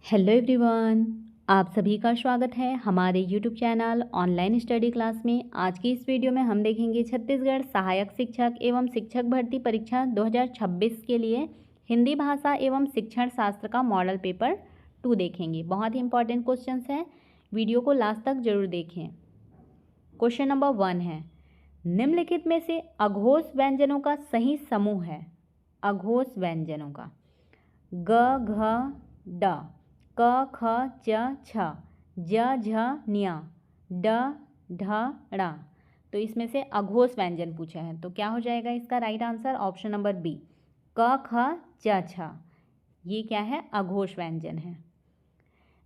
Hello everyone, आप सभी का स्वागत है हमारे YouTube channel online study class में। आज की इस वीडियो में हम देखेंगे छत्तीसगढ़ सहायक शिक्षक एवं शिक्षक भर्ती परीक्षा 2026 के लिए हिंदी भाषा एवं शिक्षण शास्त्र का मॉडल पेपर 2 देखेंगे। बहुत ही इंपॉर्टेंट क्वेश्चंस हैं, वीडियो को लास्ट तक जरूर देखें। क्वेश्चन नंबर 1 है, निम्नलिखित में से अघोष व्यंजनों का सही समूह है। अघोष व्यंजनों का ग घ ड क ख च छ ज झ न्य ड ढ ण। तो इसमें से अघोष व्यंजन पूछा है, तो क्या हो जाएगा इसका right answer? Option number B, क ख च छ। ये क्या है? अघोष व्यंजन है।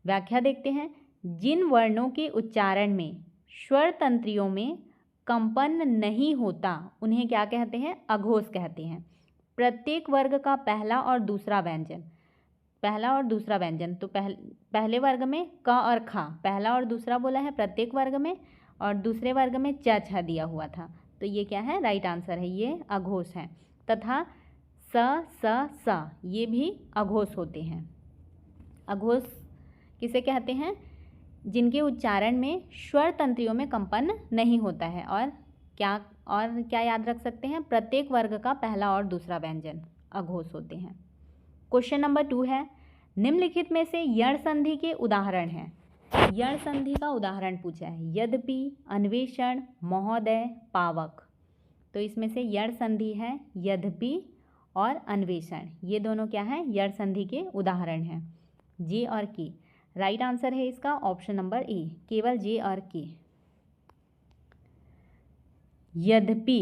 व्याख्या देखते हैं। जिन वर्णों के उच्चारण में स्वर तंत्रियों में कंपन नहीं होता उन्हें क्या कहते हैं? अघोष कहते हैं। प्रत्येक वर्ग का पहला और दूसरा व्यंजन, पहला और दूसरा व्यंजन, तो पहले वर्ग में क और ख, पहला और दूसरा बोला है प्रत्येक वर्ग में, और दूसरे वर्ग में च छ दिया हुआ था, तो ये क्या है? राइट आंसर है, ये अघोष है। तथा स स स ये भी अघोष होते हैं। अघोष किसे कहते हैं? जिनके उच्चारण में स्वर तंत्रियों में कंपन नहीं होता है। और क्या याद रख सकते हैं? प्रत्येक वर्ग का पहला और दूसरा व्यंजन अघोष होते हैं। क्वेश्चन नंबर 2 है, निम्नलिखित में से यण संधि के उदाहरण हैं। यण संधि का उदाहरण पूछा है। यद्यपि, अन्वेषण, महोदय, पावक। तो इसमें से यण संधि है यद्यपि और अन्वेषण, ये दोनों क्या है? यण संधि के उदाहरण हैं। जे और के, राइट आंसर है इसका ऑप्शन नंबर ए, केवल जे और के। यद्यपि,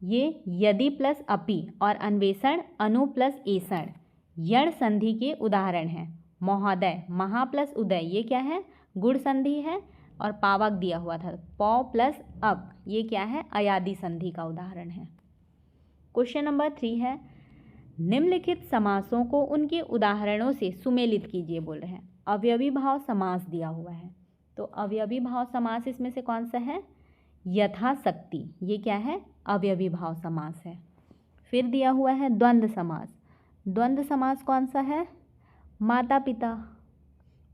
ये यदि प्लस अपि, और अन्वेषण अनु प्लस एषण यण संधि के उदाहरण हैं। महोदय, महा प्लस उदय, ये क्या है? गुण संधि है। और पावक दिया हुआ था, पौ प्लस अक, ये क्या है? अयादि संधि का उदाहरण है। क्वेश्चन नंबर 3 है, निम्नलिखित समासों को उनके उदाहरणों से सुमेलित कीजिए बोल रहे हैं। अवयवी भाव समास दिया हुआ है, तो अवयवी भाव समास इसमें से कौन सा है? यथाशक्ति, ये क्या है? अवयवी भाव समास है। फिर दिया हुआ है द्वंद्व समास। द्वंद्व समास कौन सा है? माता पिता।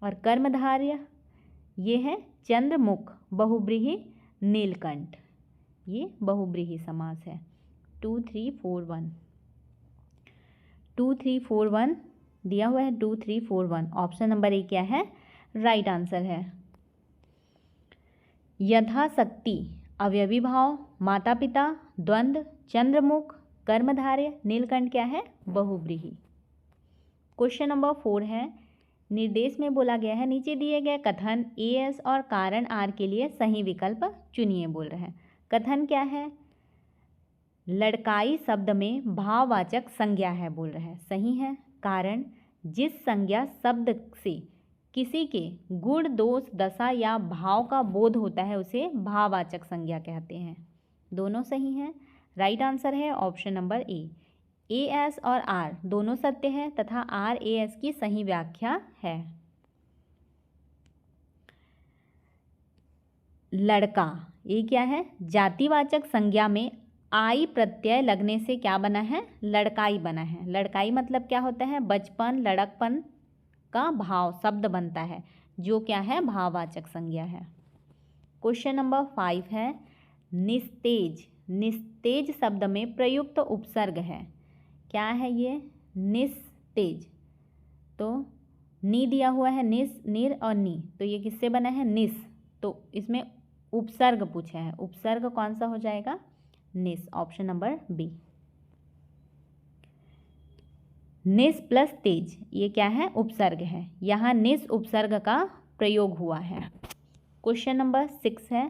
और कर्मधारय, ये है चंद्रमुख, बहुब्रीहि, नीलकंठ, ये बहुब्रीहि समास है। 2 3 4 1 2 3 4 1 दिया हुआ है। 2 3 4 1 ऑप्शन नंबर ए क्या है? राइट आंसर है। यथाशक्ति, अवयवी भाव, माता पिता, द्वंद्व, चंद्रमुख, कर्मधारय, नीलकंठ क्या है? बहुब्रीहि। क्वेश्चन नंबर 4 है, निर्देश में बोला गया है नीचे दिए गए कथन एस और कारण आर के लिए सही विकल्प चुनिए बोल रहे हैं। कथन क्या है? लड़काई शब्द में भाववाचक संज्ञा है बोल रहे हैं, सही है। कारण, जिस संज्ञा शब्द से किसी के गुण, दोष, दशा या भाव का बोध होता है उसे भाववाचक संज्ञा कहते हैं, दोनों सही हैं। राइट आंसर है ऑप्शन नंबर ए, एस और आर दोनों सत्य है तथा आर एस की सही व्याख्या है। लड़का, ये क्या है? जातिवाचक संज्ञा में आई प्रत्यय लगने से क्या बना है? लड़काई बना है। लड़काई मतलब क्या होता है? बचपन, लड़कपन का भाव शब्द बनता है, जो क्या है? भाववाचक संज्ञा है। क्वेश्चन नंबर 5 है, निस्तेज। निस्तेज शब्द में प्रयुक्त उपसर्ग है, क्या है ये? निस्तेज। तो नी दिया हुआ है, निस, निर और नी, तो ये किससे बना है? निस। तो इसमें उपसर्ग पूछा है, उपसर्ग कौन सा हो जाएगा? निस, ऑप्शन नंबर बी। निस प्लस तेज, ये क्या है? उपसर्ग है, यहाँ निस उपसर्ग का प्रयोग हुआ है। क्वेश्चन नंबर 6 है,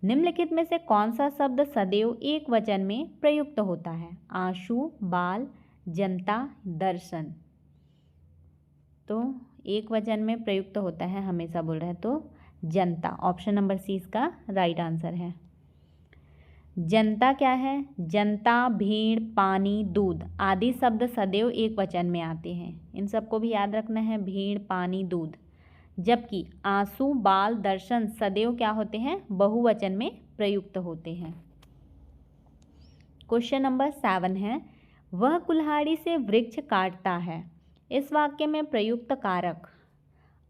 निम्नलिखित में से कौन सा शब्द सदैव एक वचन में प्रयुक्त होता है? आंसू, बाल, जनता, दर्शन। तो एक वचन में प्रयुक्त होता है हमेशा बोल रहे हैं, तो जनता, ऑप्शन नंबर सी इसका राइट आंसर है। जनता क्या है? जनता, भीड़, पानी, दूध आदि शब्द सदैव एक वचन में आते हैं, इन सबको भी याद रखना है, भीड़, पानी, दूध। जबकि आंसू, बाल, दर्शन सदैव क्या होते हैं? बहुवचन में प्रयुक्त होते हैं। क्वेश्चन नंबर 7 है, वह कुल्हाड़ी से वृक्ष काटता है। इस वाक्य में प्रयुक्त कारक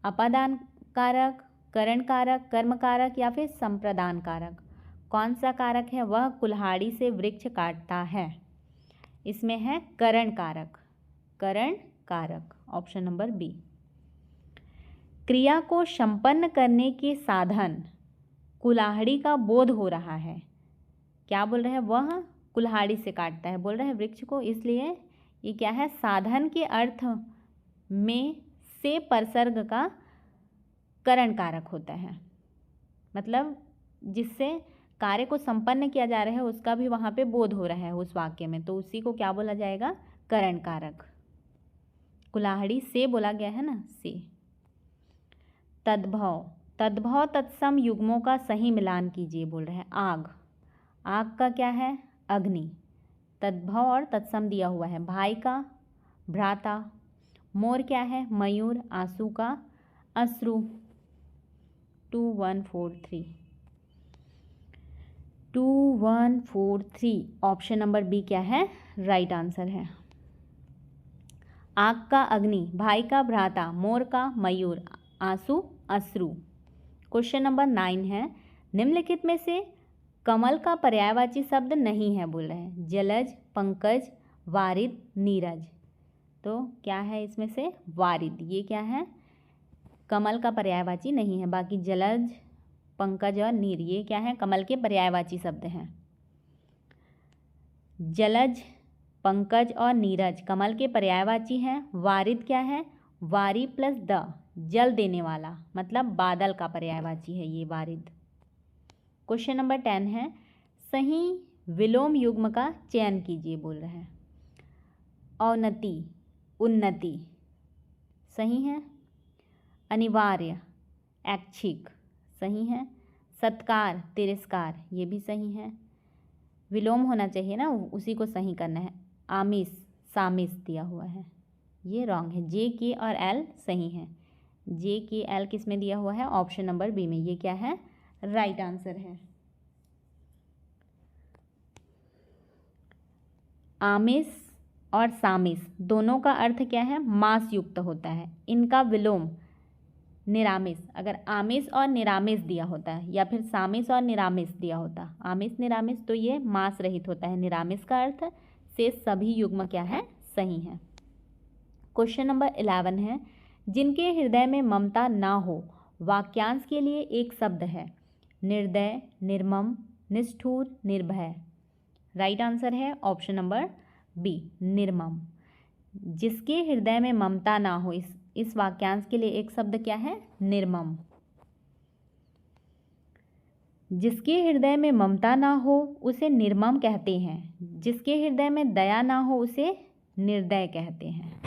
अपादान कारक, करण कारक, कर्म कारक या फिर संप्रदान कारक। कौन सा कारक है वह कुल्हाड़ी से वृक्ष काटता है? इसमें है करण कारक, करण कारक, ऑप्शन नंबर बी। क्रिया को संपन्न करने के साधन कुल्हाड़ी का बोध हो रहा है। क्या बोल रहे हैं? वह कुल्हाड़ी से काटता है, बोल रहे हैं वृक्ष को, इसलिए ये क्या है? साधन के अर्थ में से परसर्ग का करण कारक होता है, मतलब जिससे कार्य को संपन्न किया जा रहा है उसका भी वहाँ पे बोध हो रहा है उस वाक्य में, तो उसी को क्या बोला जाएगा? करण कारक। कुल्हाड़ी से बोला गया है ना, से। तद्भव, तद्भव तत्सम युग्मों का सही मिलान कीजिए, बोल रहे हैं आग। आग का क्या है? अग्नि। तद्भव और तत्सम दिया हुआ है। भाई का भ्राता। मोर क्या है? मयूर। आंसू का अश्रु। 2143 2143 ऑप्शन नंबर बी क्या है? राइट आंसर है। आग का अग्नि, भाई का भ्राता, मोर का मयूर, आंसू अश्रु। क्वेश्चन नंबर 9 है, निम्नलिखित में से कमल का पर्यायवाची शब्द नहीं है, बोल रहे हैं। जलज, पंकज, वारिद, नीरज। तो क्या है इसमें से? वारिद। ये क्या है? कमल का पर्यायवाची नहीं है। बाकी जलज, पंकज और नीर ये क्या है? कमल के पर्यायवाची शब्द हैं। जलज, पंकज और नीरज कमल के पर्यायवाची हैं। वारिद क्या है? वारी प्लस द, जल देने वाला, मतलब बादल का पर्यायवाची है ये वारिद। क्वेश्चन नंबर 10 है, सही विलोम युग्म का चयन कीजिए, बोल रहे हैं। अवनति, उन्नति सही है। अनिवार्य, ऐच्छिक सही है। सत्कार, तिरस्कार ये भी सही है। विलोम होना चाहिए ना, उसी को सही करना है। आमिष, सामिष दिया हुआ है, ये रॉन्ग है। जे, के और एल सही है। जे, के, एल किस में दिया हुआ है? ऑप्शन नंबर बी में। ये क्या है? राइट आंसर है। आमिष और सामिष दोनों का अर्थ क्या है? मांस युक्त होता है। इनका विलोम निरामिष, अगर आमिष और निरामिष दिया होता है या फिर सामिष और निरामिष दिया होता, आमिष निरामिष, तो ये मांस रहित होता है निरामिष का अर्थ। से सभी युग्म क्या है? सही है। क्वेश्चन नंबर 11 है, जिनके हृदय में ममता ना हो वाक्यांश के लिए एक शब्द है। निर्दय, निर्मम, निष्ठुर, निर्भय। राइट आंसर है ऑप्शन नंबर बी, निर्मम। जिसके हृदय में ममता ना हो, इस वाक्यांश के लिए एक शब्द क्या है? निर्मम। जिसके हृदय में ममता ना हो उसे निर्मम कहते हैं। जिसके हृदय में दया ना हो उसे निर्दय कहते हैं।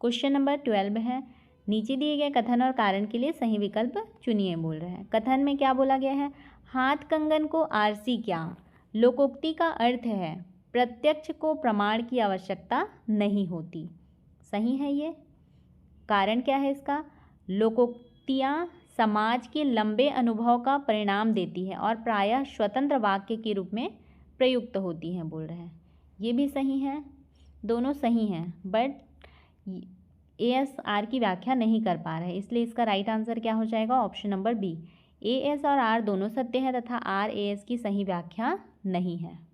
क्वेश्चन नंबर 12 है, नीचे दिए गए कथन और कारण के लिए सही विकल्प चुनिए, बोल रहे हैं। कथन में क्या बोला गया है? हाथ कंगन को आरसी क्या? लोकोक्ति का अर्थ है प्रत्यक्ष को प्रमाण की आवश्यकता नहीं होती, सही है ये। कारण क्या है इसका? लोकोक्तियाँ समाज के लंबे अनुभव का परिणाम देती है और प्रायः स्वतंत्र वाक्य के रूप में प्रयुक्त होती हैं, बोल रहे हैं। ये भी सही है, दोनों सही हैं, बट AS/R की व्याख्या नहीं कर पा रहे, इसलिए इसका राइट आंसर क्या हो जाएगा? Option number B. AS और R दोनों सत्य है तथा R AS की सही व्याख्या नहीं है।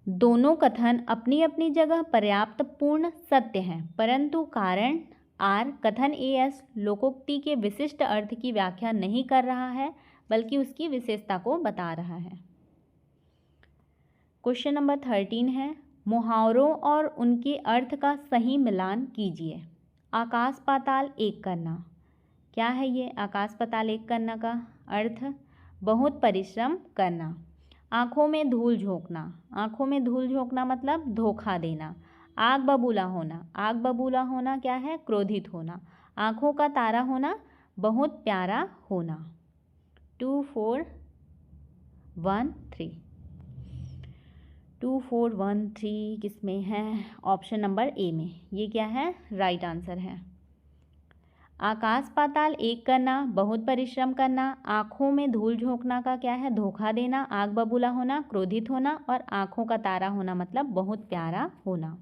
दोनों कथन अपनी अपनी जगह पर्याप्त पूर्ण सत्य हैं, परंतु कारण R कथन AS लोकोक्ति के विशिष्ट अर्थ की व्याख्या नहीं कर रहा है, बल्कि उसकी विशेषता को बता रहा है। क्वेश्चन नंबर 13 है, मुहावरों और उनके अर्थ का सही मिलान कीजिए। आकाश पाताल एक करना, क्या है ये? आकाश पाताल एक करना का अर्थ बहुत परिश्रम करना। आँखों में धूल झोंकना, आँखों में धूल झोंकना मतलब धोखा देना। आग बबूला होना, आग बबूला होना क्या है? क्रोधित होना। आँखों का तारा होना, बहुत प्यारा होना। 2413 2413 किस में है? ऑप्शन नंबर ए में। ये क्या है? राइट आंसर है। आकाश पाताल एक करना, बहुत परिश्रम करना, आँखों में धूल झोंकना का क्या है? धोखा देना। आग बबूला होना, क्रोधित होना, और आँखों का तारा होना मतलब बहुत प्यारा होना।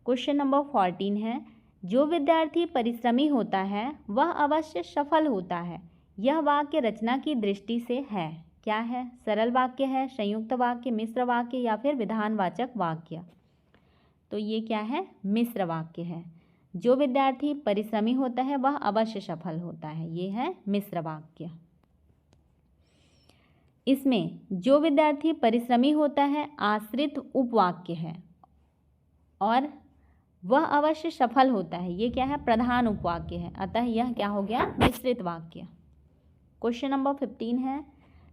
क्वेश्चन नंबर 14 है, जो विद्यार्थी परिश्रमी होता है वह अवश्य सफल होता है। यह वाक्य रचना की दृष्टि से है, क्या है? सरल वाक्य है, संयुक्त वाक्य, मिश्र वाक्य या फिर विधानवाचक वाक्य? तो ये क्या है? मिश्र वाक्य है। जो विद्यार्थी परिश्रमी होता है वह अवश्य सफल होता है, ये है मिश्र वाक्य। इसमें जो विद्यार्थी परिश्रमी होता है आश्रित उपवाक्य है और वह अवश्य सफल होता है, ये क्या है? प्रधान उपवाक्य है। अतः यह क्या हो गया? मिश्रित वाक्य। क्वेश्चन नंबर 15 है,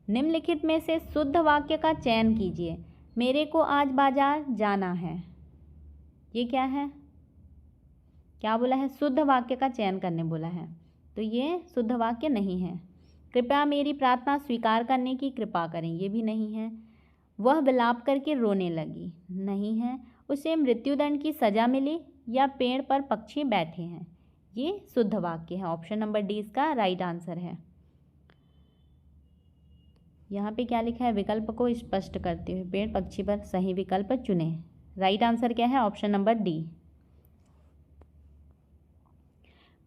निम्नलिखित में से शुद्ध वाक्य का चयन कीजिए। मेरे को आज बाजार जाना है, ये क्या है? क्या बोला है? शुद्ध वाक्य का चयन करने बोला है, तो ये शुद्ध वाक्य नहीं है। कृपया मेरी प्रार्थना स्वीकार करने की कृपा करें, ये भी नहीं है। वह विलाप करके रोने लगी, नहीं है। उसे मृत्युदंड की सजा मिली या पेड़ पर पक्षी बैठे हैं, ये शुद्ध वाक्य है। ऑप्शन नंबर डी इसका राइट आंसर है। यहाँ पे क्या लिखा है? विकल्प को स्पष्ट करते हुए पेड़ पक्षी पर सही विकल्प चुने। राइट आंसर क्या है? Option number D.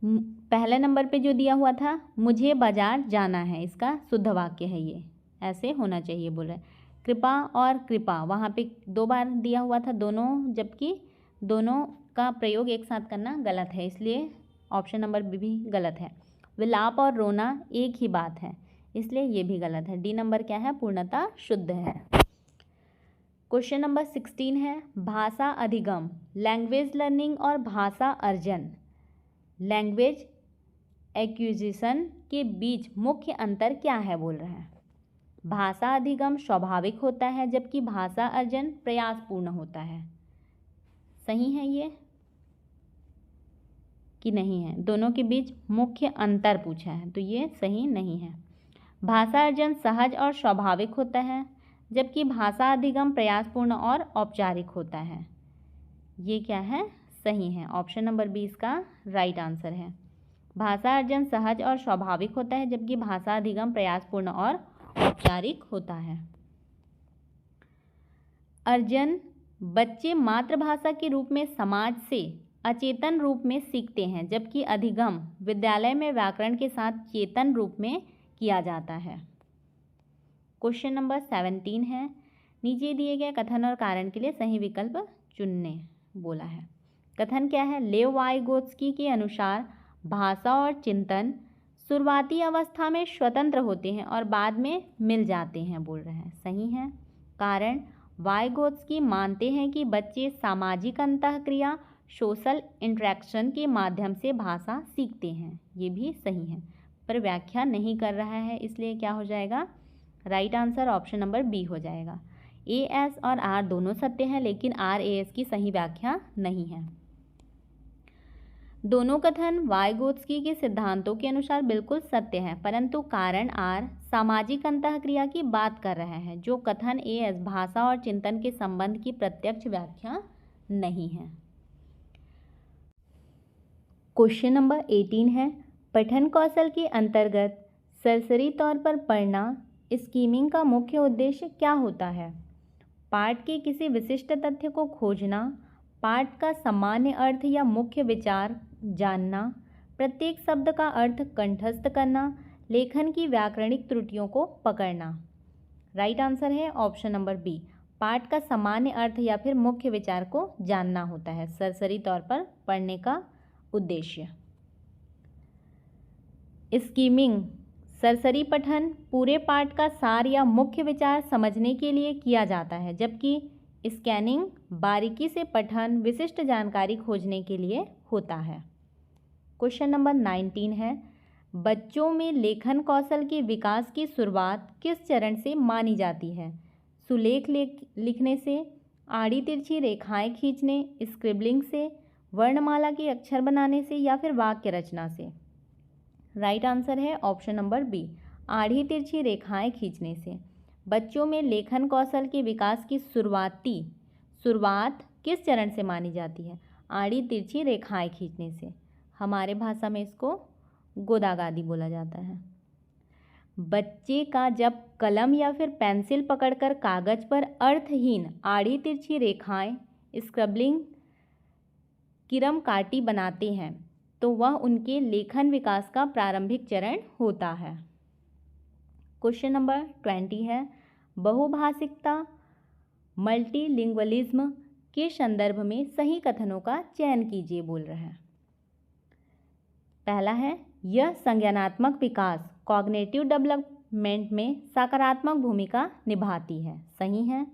पहले नंबर पे जो दिया हुआ था मुझे बाजार जाना है, इसका शुद्ध वाक्य है, ये ऐसे होना चाहिए बोल रहे। कृपा और कृपा वहाँ पे 2 बार दिया हुआ था दोनों, जबकि दोनों का प्रयोग एक साथ करना गलत है, इसलिए ऑप्शन नंबर बी भी गलत है। विलाप और रोना एक ही बात है, इसलिए ये भी गलत है। डी नंबर क्या है? पूर्णतः शुद्ध है। क्वेश्चन नंबर 16 है, भाषा अधिगम, लैंग्वेज लर्निंग और भाषा अर्जन, लैंग्वेज एक्विजिशन के बीच मुख्य अंतर क्या है बोल रहे हैं। भाषा अधिगम स्वाभाविक होता है जबकि भाषा अर्जन प्रयासपूर्ण होता है। सही है ये कि नहीं है? दोनों के बीच मुख्य अंतर पूछा है, तो ये सही नहीं है। भाषा अर्जन सहज और स्वाभाविक होता है जबकि भाषा अधिगम प्रयासपूर्ण और औपचारिक होता है, ये क्या है? सही है। ऑप्शन नंबर बी इसका राइट आंसर है। भाषा अर्जन सहज और स्वाभाविक होता है जबकि भाषा अधिगम प्रयासपूर्ण और औपचारिक होता है। अर्जन बच्चे मातृभाषा के रूप में समाज से अचेतन रूप में सीखते हैं जबकि अधिगम विद्यालय में व्याकरण के साथ चेतन रूप में किया जाता है। क्वेश्चन नंबर 17 है, नीचे दिए गए कथन और कारण के लिए सही विकल्प चुनने बोला है। कथन क्या है? लेव वाइगोत्स्की के अनुसार भाषा और चिंतन शुरुआती अवस्था में स्वतंत्र होते हैं और बाद में मिल जाते हैं बोल रहे हैं, सही है। कारण वाइगोत्स्की मानते हैं कि बच्चे सामाजिक अंतःक्रिया सोशल इंटरेक्शन के माध्यम से भाषा सीखते हैं, ये भी सही है, पर व्याख्या नहीं कर रहा है, इसलिए क्या हो जाएगा? Right answer option number B हो जाएगा। ए एस और आर दोनों सत्य हैं लेकिन आर ए एस की सही व्याख्या नहीं है। दोनों कथन वाइगोत्स्की के सिद्धांतों के अनुसार बिल्कुल सत्य हैं, परंतु कारण आर सामाजिक अंतःक्रिया की बात कर रहा है, जो कथन ए एस भाषा और चिंतन के संबंध की प्रत्यक्ष व्याख्या नहीं है। क्वेश्चन नंबर 18 है, पठन कौशल के अंतर्गत सरसरी तौर पर पढ़ना स्कीमिंग का मुख्य उद्देश्य क्या होता है? पाठ के किसी विशिष्ट तथ्य को खोजना, पाठ का सामान्य अर्थ या मुख्य विचार जानना, प्रत्येक शब्द का अर्थ कंठस्थ करना, लेखन की व्याकरणिक त्रुटियों को पकड़ना। राइट आंसर है ऑप्शन नंबर बी, पाठ का सामान्य अर्थ या फिर मुख्य विचार को जानना होता है सरसरी तौर पर पढ़ने का उद्देश्य। स्कीमिंग सरसरी पठन पूरे पाठ का सार या मुख्य विचार समझने के लिए किया जाता है, जबकि स्कैनिंग बारीकी से पठन विशिष्ट जानकारी खोजने के लिए होता है। क्वेश्चन नंबर 19 है, बच्चों में लेखन कौशल के विकास की शुरुआत किस चरण से मानी जाती है? सुलेख लिखने से, आड़ी तिरछी रेखाएं खींचने, स्क्रिबलिंग से, वर्णमाला के अक्षर बनाने से या फिर वाक्य रचना से? राइट आंसर है ऑप्शन नंबर बी, आड़ी तिरछी रेखाएं खींचने से। बच्चों में लेखन कौशल के विकास की शुरुआत किस चरण से मानी जाती है? आड़ी तिरछी रेखाएं खींचने से। हमारे भाषा में इसको गोदागादी बोला जाता है। बच्चे का जब कलम या फिर पेंसिल पकड़कर कागज पर अर्थहीन आड़ी तिरछी रेखाएं स्क्रबलिंग किरमकाटी बनाते हैं तो वह उनके लेखन विकास का प्रारंभिक चरण होता है। क्वेश्चन नंबर 20 है, बहुभाषिकता मल्टीलिंगुअलिज्म के संदर्भ में सही कथनों का चयन कीजिए बोल रहे हैं। पहला है, यह संज्ञानात्मक विकास कॉग्निटिव डेवलपमेंट में सकारात्मक भूमिका निभाती है, सही है।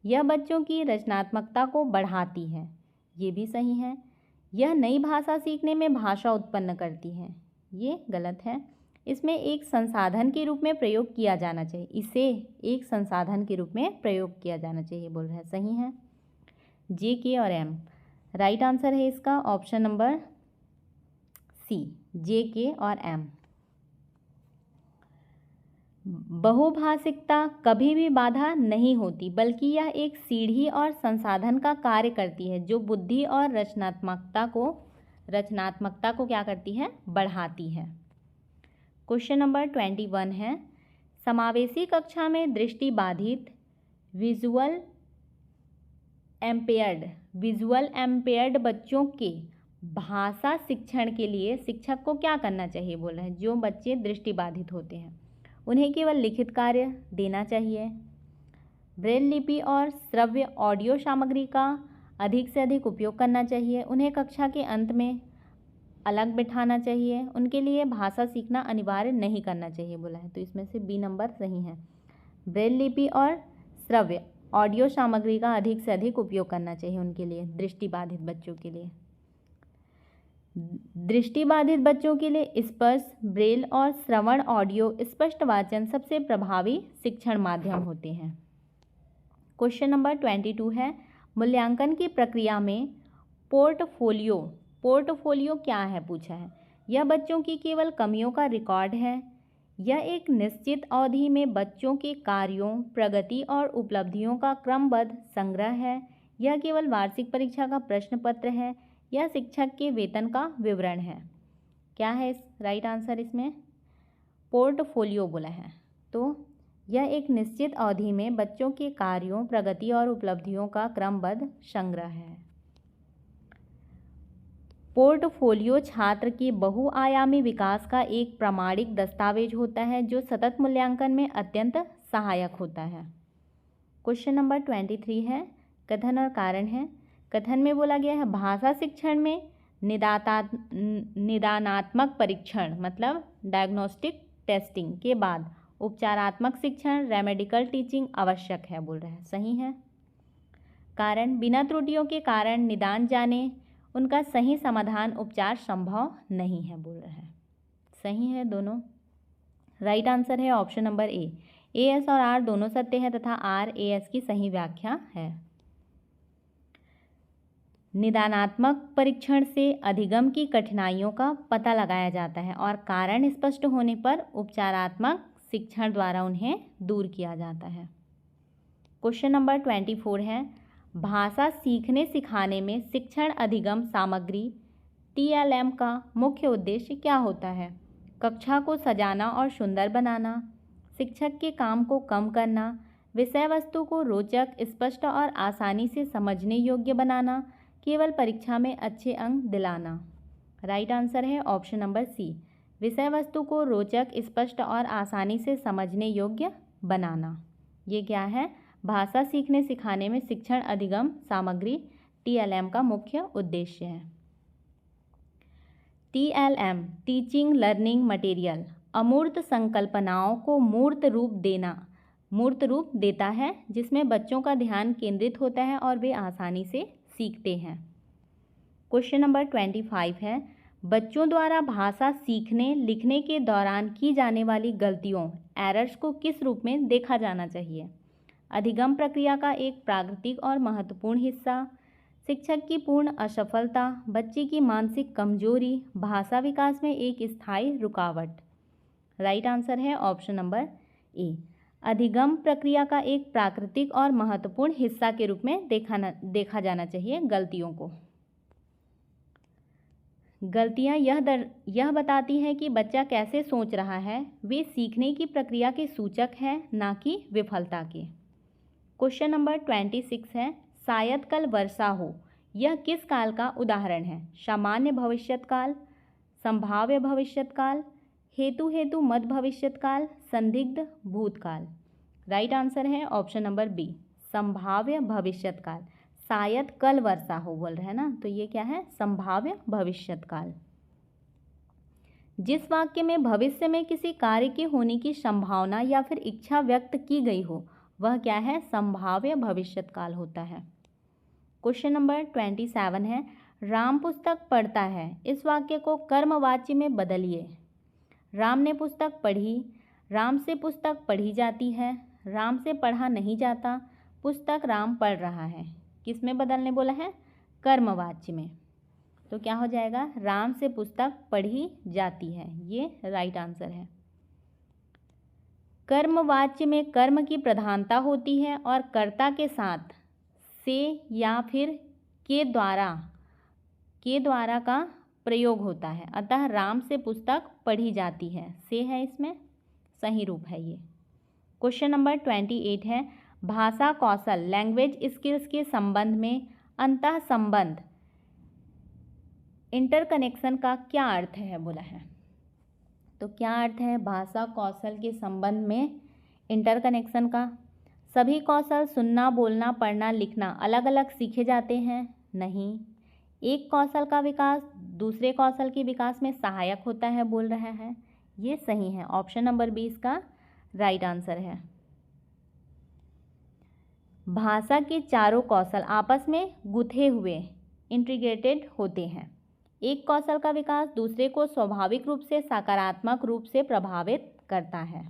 यह बच्चों की रचनात्मकता को बढ़ाती है, ये भी सही है। यह नई भाषा सीखने में भाषा उत्पन्न करती है, ये गलत है। इसमें एक संसाधन के रूप में प्रयोग किया जाना चाहिए, इसे एक संसाधन के रूप में प्रयोग किया जाना चाहिए बोल रहे हैं, सही है। जे, के और एम, राइट आंसर है इसका ऑप्शन नंबर सी, जे, के और एम। बहुभाषिकता कभी भी बाधा नहीं होती, बल्कि यह एक सीढ़ी और संसाधन का कार्य करती है जो बुद्धि और रचनात्मकता को क्या करती है, बढ़ाती है। क्वेश्चन नंबर 21 है, समावेशी कक्षा में दृष्टिबाधित विजुअल एम्पेयर्ड बच्चों के भाषा शिक्षण के लिए शिक्षक को क्या करना चाहिए बोल रहे हैं। जो बच्चे दृष्टिबाधित होते हैं उन्हें केवल लिखित कार्य देना चाहिए। ब्रेल लिपि और श्रव्य ऑडियो सामग्री का अधिक से अधिक उपयोग करना चाहिए। उन्हें कक्षा के अंत में अलग बिठाना चाहिए। उनके लिए भाषा सीखना अनिवार्य नहीं करना चाहिए बोला है, तो इसमें से बी नंबर सही है। ब्रेल लिपि और श्रव्य ऑडियो सामग्री का अधिक से अधिक उपयोग करना चाहिए उनके लिए, दृष्टिबाधित बच्चों के लिए। दृष्टिबाधित बच्चों के लिए स्पर्श, ब्रेल और श्रवण ऑडियो स्पष्ट वाचन सबसे प्रभावी शिक्षण माध्यम होते हैं। क्वेश्चन नंबर 22 है, मूल्यांकन की प्रक्रिया में पोर्टफोलियो क्या है पूछा है। यह बच्चों की केवल कमियों का रिकॉर्ड है। यह एक निश्चित अवधि में बच्चों के कार्यों, प्रगति और उपलब्धियों का क्रमबद्ध संग्रह है। यह केवल वार्षिक परीक्षा का प्रश्न पत्र है। यह शिक्षक के वेतन का विवरण है। क्या है राइट आंसर इसमें? पोर्टफोलियो बोला है, तो यह एक निश्चित अवधि में बच्चों के कार्यों, प्रगति और उपलब्धियों का क्रमबद्ध संग्रह है। पोर्टफोलियो छात्र के बहुआयामी विकास का एक प्रामाणिक दस्तावेज होता है जो सतत मूल्यांकन में अत्यंत सहायक होता है। क्वेश्चन नंबर 23 है, कथन और कारण है। कथन में बोला गया है, भाषा शिक्षण में निदानात्मक परीक्षण मतलब डायग्नोस्टिक टेस्टिंग के बाद उपचारात्मक शिक्षण रेमेडिकल टीचिंग आवश्यक है बोल रहे हैं, सही है। कारण, बिना त्रुटियों के कारण निदान जाने उनका सही समाधान उपचार संभव नहीं है बोल रहे हैं, सही है दोनों। राइट आंसर है ऑप्शन नंबर ए, एस और आर दोनों सत्य है तथा आर एस की सही व्याख्या है। निदानात्मक परीक्षण से अधिगम की कठिनाइयों का पता लगाया जाता है और कारण स्पष्ट होने पर उपचारात्मक शिक्षण द्वारा उन्हें दूर किया जाता है। क्वेश्चन नंबर 24 है, भाषा सीखने सिखाने में शिक्षण अधिगम सामग्री TLM का मुख्य उद्देश्य क्या होता है? कक्षा को सजाना और सुंदर बनाना, शिक्षक के काम को कम करना, विषय वस्तु को रोचक, स्पष्ट और आसानी से समझने योग्य बनाना, केवल परीक्षा में अच्छे अंक दिलाना। राइट आंसर है ऑप्शन नंबर सी, विषय वस्तु को रोचक, स्पष्ट और आसानी से समझने योग्य बनाना। ये क्या है? भाषा सीखने सिखाने में शिक्षण अधिगम सामग्री TLM का मुख्य उद्देश्य है। TLM टीचिंग लर्निंग मटेरियल अमूर्त संकल्पनाओं को मूर्त रूप देता है जिसमें बच्चों का ध्यान केंद्रित होता है और वे आसानी से सीखते हैं। क्वेश्चन नंबर 25 है, बच्चों द्वारा भाषा सीखने लिखने के दौरान की जाने वाली गलतियों एरर्स को किस रूप में देखा जाना चाहिए? अधिगम प्रक्रिया का एक प्राकृतिक और महत्वपूर्ण हिस्सा, शिक्षक की पूर्ण असफलता, बच्चे की मानसिक कमजोरी, भाषा विकास में एक स्थायी रुकावट। राइट आंसर है ऑप्शन नंबर ए, अधिगम प्रक्रिया का एक प्राकृतिक और महत्वपूर्ण हिस्सा के रूप में देखा जाना चाहिए गलतियों को। गलतियां यह बताती हैं कि बच्चा कैसे सोच रहा है, वे सीखने की प्रक्रिया के सूचक हैं, ना कि विफलता के। क्वेश्चन नंबर 26 है, शायद कल वर्षा हो, यह किस काल का उदाहरण है? सामान्य भविष्यत काल, संभाव्य भविष्यत काल, हेतु मद भविष्यत काल, संदिग्ध भूतकाल। राइट आंसर है ऑप्शन नंबर बी, संभाव्य भविष्यत काल। शायद कल वर्षा हो बोल रहे हैं ना, तो ये क्या है? संभाव्य भविष्यत काल। जिस वाक्य में भविष्य में किसी कार्य के होने की संभावना या फिर इच्छा व्यक्त की गई हो वह क्या है? संभाव्य भविष्यत काल होता है। क्वेश्चन नंबर 27 है, राम पुस्तक पढ़ता है, इस वाक्य को कर्मवाच्य में बदलिए। राम ने पुस्तक पढ़ी, राम से पुस्तक पढ़ी जाती है, राम से पढ़ा नहीं जाता, पुस्तक राम पढ़ रहा है। किस में बदलने बोला है? कर्मवाच्य में। तो क्या हो जाएगा? राम से पुस्तक पढ़ी जाती है, ये राइट आंसर है। कर्मवाच्य में कर्म की प्रधानता होती है और कर्ता के साथ से या फिर के द्वारा का प्रयोग होता है। अतः राम से पुस्तक पढ़ी जाती है, से है इसमें सही रूप है ये। क्वेश्चन नंबर 28 है, भाषा कौशल लैंग्वेज स्किल्स के संबंध में अंतः संबंध इंटरकनेक्शन का क्या अर्थ है बोला है। तो क्या अर्थ है भाषा कौशल के संबंध में इंटरकनेक्शन का? सभी कौशल सुनना, बोलना, पढ़ना, लिखना अलग अलग सीखे जाते हैं? नहीं। एक कौशल का विकास दूसरे कौशल के विकास में सहायक होता है बोल रहा है, ये सही है। ऑप्शन नंबर बी इसका राइट आंसर है। भाषा के चारों कौशल आपस में गुथे हुए इंटीग्रेटेड होते हैं। एक कौशल का विकास दूसरे को स्वाभाविक रूप से सकारात्मक रूप से प्रभावित करता है।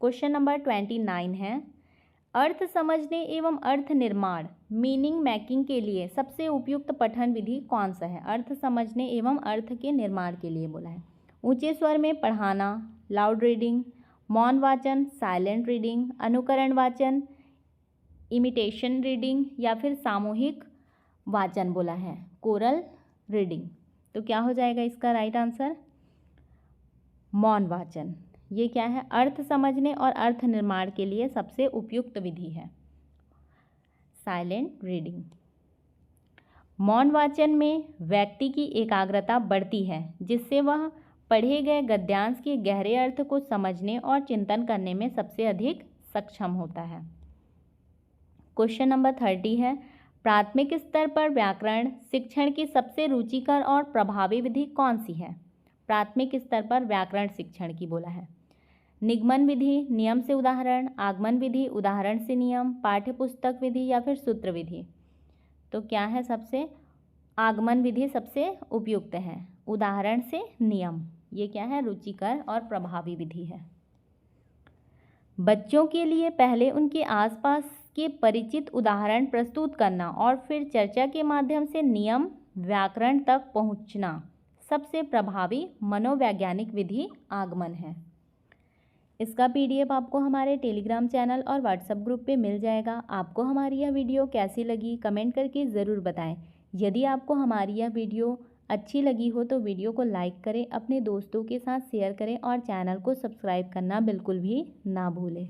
क्वेश्चन नंबर 29 है, अर्थ समझने एवं अर्थ निर्माण मीनिंग मेकिंग के लिए सबसे उपयुक्त पठन विधि कौन सा है? अर्थ समझने एवं अर्थ के निर्माण के लिए बोला है। ऊंचे स्वर में पढ़ाना, लाउड रीडिंग, मौन वाचन, साइलेंट रीडिंग, अनुकरण वाचन, इमिटेशन रीडिंग या फिर सामूहिक वाचन बोला है, कोरल रीडिंग। तो क्या हो जाएगा इसका राइट आंसर? मौन वाचन। ये क्या है? अर्थ समझने और अर्थ निर्माण के लिए सबसे उपयुक्त विधि है साइलेंट रीडिंग। मौन वाचन में व्यक्ति की एकाग्रता बढ़ती है जिससे वह पढ़े गए गद्यांश के गहरे अर्थ को समझने और चिंतन करने में सबसे अधिक सक्षम होता है। क्वेश्चन नंबर 30 है, प्राथमिक स्तर पर व्याकरण शिक्षण की सबसे रुचिकर और प्रभावी विधि कौन सी है? प्राथमिक स्तर पर व्याकरण शिक्षण की बोला है। निगमन विधि, नियम से उदाहरण, आगमन विधि, उदाहरण से नियम, पाठ्यपुस्तक विधि या फिर सूत्र विधि। तो क्या है? सबसे आगमन विधि सबसे उपयुक्त है, उदाहरण से नियम ये क्या है? रुचिकर और प्रभावी विधि है। बच्चों के लिए पहले उनके आसपास के परिचित उदाहरण प्रस्तुत करना और फिर चर्चा के माध्यम से नियम व्याकरण तक पहुंचना सबसे प्रभावी मनोवैज्ञानिक विधि आगमन है। इसका PDF आपको हमारे टेलीग्राम चैनल और व्हाट्सएप ग्रुप पे मिल जाएगा। आपको हमारी यह वीडियो कैसी लगी कमेंट करके ज़रूर बताएं। यदि आपको हमारी यह वीडियो अच्छी लगी हो तो वीडियो को लाइक करें, अपने दोस्तों के साथ शेयर करें और चैनल को सब्सक्राइब करना बिल्कुल भी ना भूलें।